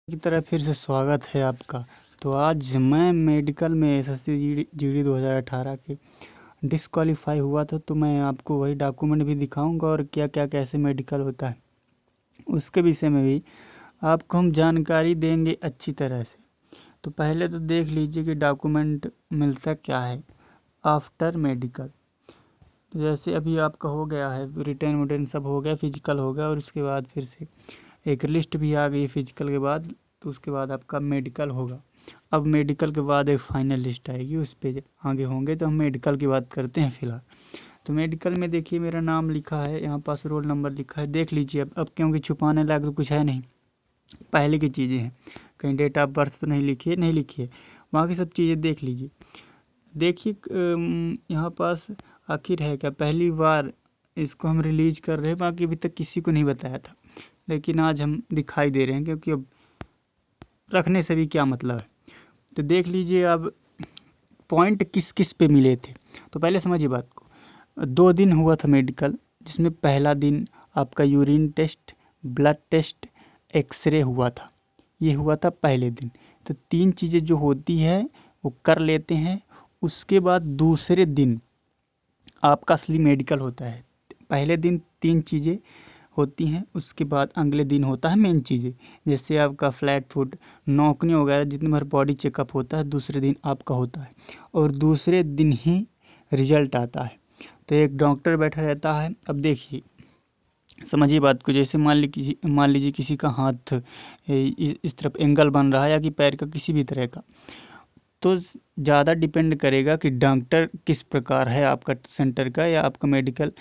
की तरह फिर से स्वागत है आपका। तो आज मैं मेडिकल में एसएससी जीडी 2018 के डिस्क्वालीफाई हुआ था, तो मैं आपको वही डॉक्यूमेंट भी दिखाऊंगा और क्या क्या कैसे मेडिकल होता है उसके विषय में भी आपको हम जानकारी देंगे अच्छी तरह से। तो पहले तो देख लीजिए कि डॉक्यूमेंट मिलता क्या है आफ्टर मेडिकल। तो जैसे अभी आपका हो गया है रिटर्न विटर्न सब हो गया, फिजिकल हो गया और उसके बाद फिर से एक लिस्ट भी आ गई फिजिकल के बाद। तो उसके बाद आपका मेडिकल होगा। अब मेडिकल के बाद एक फाइनल लिस्ट आएगी, उस पे आगे होंगे। तो हम मेडिकल की बात करते हैं फिलहाल। तो मेडिकल में देखिए मेरा नाम लिखा है, यहाँ पास रोल नंबर लिखा है, देख लीजिए। अब क्योंकि छुपाने लायक तो कुछ है नहीं, पहले की चीज़ें हैं। कहीं डेट ऑफ बर्थ तो नहीं लिखी है, बाकी सब चीज़ें देख लीजिए। देखिए यहाँ पास आखिर है क्या, पहली बार इसको हम रिलीज कर रहे हैं, बाकी अभी तक किसी को नहीं बताया था, लेकिन आज हम दिखाई दे रहे हैं, क्योंकि अब रखने से भी क्या मतलब है। तो देख लीजिए अब पॉइंट किस किस पे मिले थे। तो पहले समझिए बात को। 2 दिन हुआ था मेडिकल, जिसमें पहला दिन आपका urine test, blood test, x-ray हुआ था। ये हुआ था पहले दिन। तो 3 चीज़ें जो होती है वो कर लेते हैं। उसके बाद दूसरे दिन आपका असली मेडिकल होता है। पहले दिन 3 चीज़ें होती हैं, उसके बाद अगले दिन होता है मेन चीज़ें, जैसे आपका फ्लैट फुट, नौकनी वगैरह, जितने भर बॉडी चेकअप होता है दूसरे दिन आपका होता है, और दूसरे दिन ही रिजल्ट आता है। तो एक डॉक्टर बैठा रहता है। अब देखिए समझिए बात को। जैसे मान लीजिए किसी का हाथ इस तरफ एंगल बन रहा है, या कि पैर का किसी भी तरह का, तो ज़्यादा डिपेंड करेगा कि डॉक्टर किस प्रकार है आपका सेंटर का, या आपका मेडिकल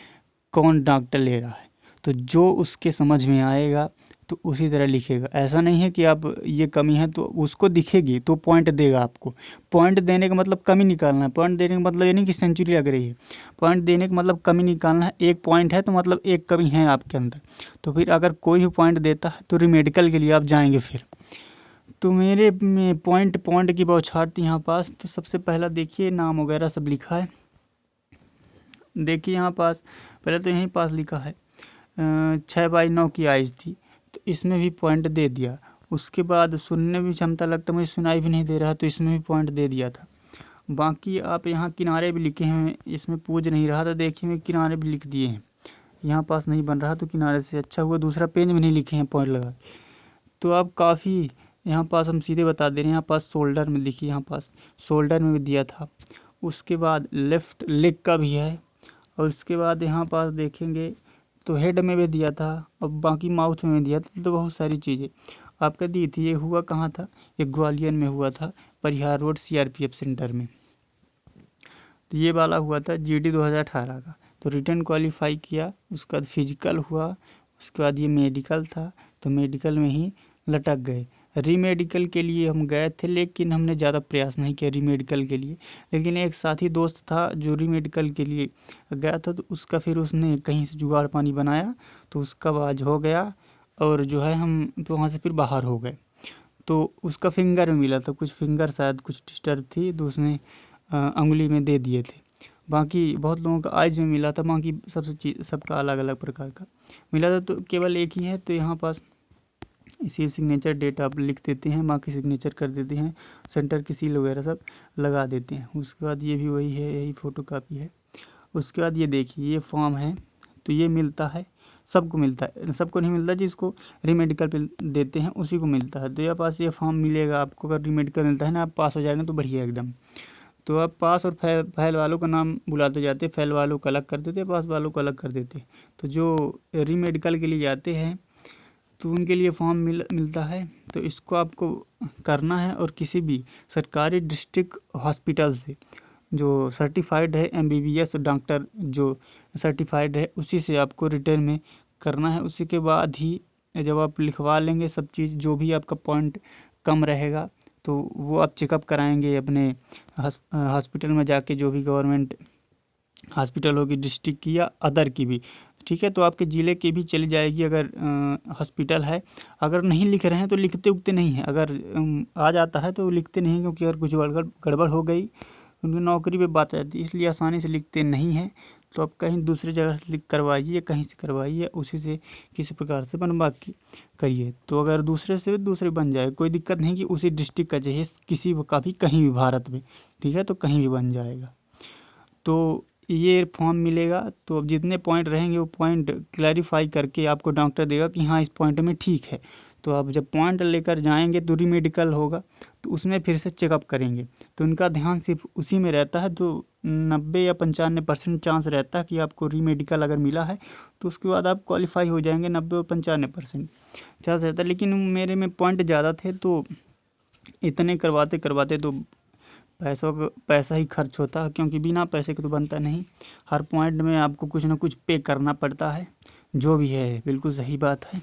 कौन डॉक्टर ले रहा है। तो जो उसके समझ में आएगा तो उसी तरह लिखेगा। ऐसा नहीं है कि आप ये कमी है तो उसको दिखेगी तो पॉइंट देगा आपको। पॉइंट देने का मतलब कमी निकालना है। पॉइंट देने का मतलब ये नहीं कि सेंचुरी लग रही है। पॉइंट देने का मतलब कमी निकालना है। एक पॉइंट है तो मतलब एक कमी है आपके अंदर। तो फिर अगर कोई भी पॉइंट देता है तो रीमेडिकल के लिए आप जाएंगे फिर। तो मेरे में पॉइंट पॉइंट की बौछार थी यहाँ पास। तो सबसे पहला देखिए नाम वगैरह सब लिखा है। देखिए यहाँ पास पहले तो यहीं पास लिखा है 6/9 की आइज़ थी, तो इसमें भी पॉइंट दे दिया। उसके बाद सुनने में क्षमता लगता मुझे सुनाई भी नहीं दे रहा, तो इसमें भी पॉइंट दे दिया था। बाकी आप यहाँ किनारे भी लिखे हैं, इसमें पूछ नहीं रहा था, देखिए मैं किनारे भी लिख दिए हैं। यहाँ पास नहीं बन रहा तो किनारे से अच्छा हुआ, दूसरा पेज में नहीं लिखे हैं पॉइंट लगा। तो आप काफ़ी यहाँ पास हम सीधे बता दे रहे हैं। यहाँ पास शोल्डर में लिखिए, यहाँ पास शोल्डर में भी दिया था। उसके बाद लेफ्ट लेग का भी है, और उसके बाद यहाँ पास देखेंगे तो हेड में भी दिया था, और बाकी माउथ में भी दिया था। तो बहुत सारी चीज़ें आपका दी थी। ये हुआ कहाँ था, ये ग्वालियर में हुआ था, परिहार रोड सीआरपीएफ सेंटर में। तो ये वाला हुआ था जीडी 2018 का। तो रिटर्न क्वालिफाई किया, उसके बाद फिजिकल हुआ, उसके बाद ये मेडिकल था। तो मेडिकल में ही लटक गए। रीमेडिकल के लिए हम गए थे, लेकिन हमने ज़्यादा प्रयास नहीं किया रीमेडिकल के लिए। लेकिन एक साथी दोस्त था जो रीमेडिकल के लिए गया था, तो उसका फिर उसने कहीं से जुगाड़ पानी बनाया, तो उसका आवाज हो गया, और जो है हम तो वहाँ से फिर बाहर हो गए। तो उसका फिंगर में मिला था, कुछ फिंगर शायद कुछ डिस्टर्ब थी, तो उसने उंगली में दे दिए थे। बाकी बहुत लोगों का आइज में मिला था, बाकी सबसे चीज सबका अलग अलग प्रकार का मिला था। तो केवल एक ही है। तो यहाँ पास इसी सिग्नेचर डेट आप लिख देते हैं, बाकी सिग्नेचर कर देते हैं, सेंटर की सील वगैरह सब लगा देते हैं। उसके बाद ये भी वही है, यही फ़ोटो कापी है। उसके बाद ये देखिए ये फॉर्म है। तो ये मिलता है, सबको मिलता है, सबको नहीं मिलता, जिसको रीमेडिकल पे देते हैं उसी को मिलता है। तो ये पास ये फॉर्म मिलेगा आपको। अगर रीमेडिकल मिलता है ना, आप पास हो जाएंगे तो बढ़िया एकदम। तो अब पास और फेल वालों का नाम बुलाते जाते, फेल वालों को अलग कर देते, पास वालों को अलग कर देते। तो जो रीमेडिकल के लिए जाते हैं तो उनके लिए फॉर्म मिलता है। तो इसको आपको करना है, और किसी भी सरकारी डिस्ट्रिक्ट हॉस्पिटल से जो सर्टिफाइड है, एमबीबीएस डॉक्टर जो सर्टिफाइड है, उसी से आपको रिटर्न में करना है। उसी के बाद ही जब आप लिखवा लेंगे सब चीज़, जो भी आपका पॉइंट कम रहेगा तो वो आप चेकअप कराएंगे अपने हॉस्पिटल में जाके, जो भी गवर्नमेंट हॉस्पिटल होगी डिस्ट्रिक्ट की या अदर की भी। ठीक है, तो आपके ज़िले की भी चली जाएगी अगर हॉस्पिटल है। अगर नहीं लिख रहे हैं तो लिखते उगते नहीं है। अगर आ जाता है तो लिखते नहीं, क्योंकि अगर कुछ गड़बड़ हो गई उनकी नौकरी पे बात आ जाती है, इसलिए आसानी से लिखते नहीं हैं। तो आप कहीं दूसरी जगह से क्लिक करवाइए, कहीं से करवाइए, उसी से किसी प्रकार से बनवा के करिए। तो अगर दूसरे से दूसरे बन जाए, कोई दिक्कत नहीं कि उसी डिस्ट्रिक्ट का चाहिए, किसी का भी कहीं भी भारत में, ठीक है, तो कहीं भी बन जाएगा। तो ये फॉर्म मिलेगा, तो अब जितने पॉइंट रहेंगे वो पॉइंट क्लैरिफाई करके आपको डॉक्टर देगा कि हाँ इस पॉइंट में ठीक है। तो आप जब पॉइंट लेकर जाएंगे तो रीमेडिकल होगा, तो उसमें फिर से चेकअप करेंगे, तो उनका ध्यान सिर्फ उसी में रहता है। तो 90 या 95% चांस रहता है कि आपको रीमेडिकल अगर मिला है तो उसके बाद आप क्वालिफाई हो जाएंगे। 90 और 95% चांस रहता है, लेकिन मेरे में पॉइंट ज़्यादा थे तो इतने करवाते करवाते तो पैसा ही खर्च होता है, क्योंकि बिना पैसे के तो बनता नहीं। हर पॉइंट में आपको कुछ ना कुछ पे करना पड़ता है, जो भी है बिल्कुल सही बात है।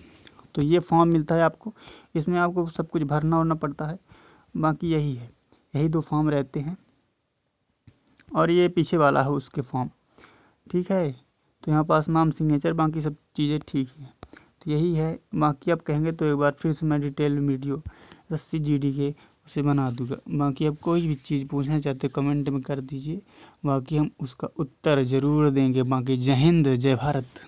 तो ये फॉर्म मिलता है आपको, इसमें आपको सब कुछ भरना होना पड़ता है। बाकी यही है, यही 2 फॉर्म रहते हैं, और ये पीछे वाला है उसके फॉर्म, ठीक है। तो यहाँ पास नाम, सिग्नेचर, बाकी सब चीज़ें ठीक है। तो यही है, बाकी आप कहेंगे तो एक बार फिर से मैं डिटेल में वीडियो 80 GD के उसे बना दूंगा। बाकी आप कोई भी चीज़ पूछना चाहते कमेंट में कर दीजिए, बाकी हम उसका उत्तर ज़रूर देंगे। बाकी जय हिंद, जय भारत।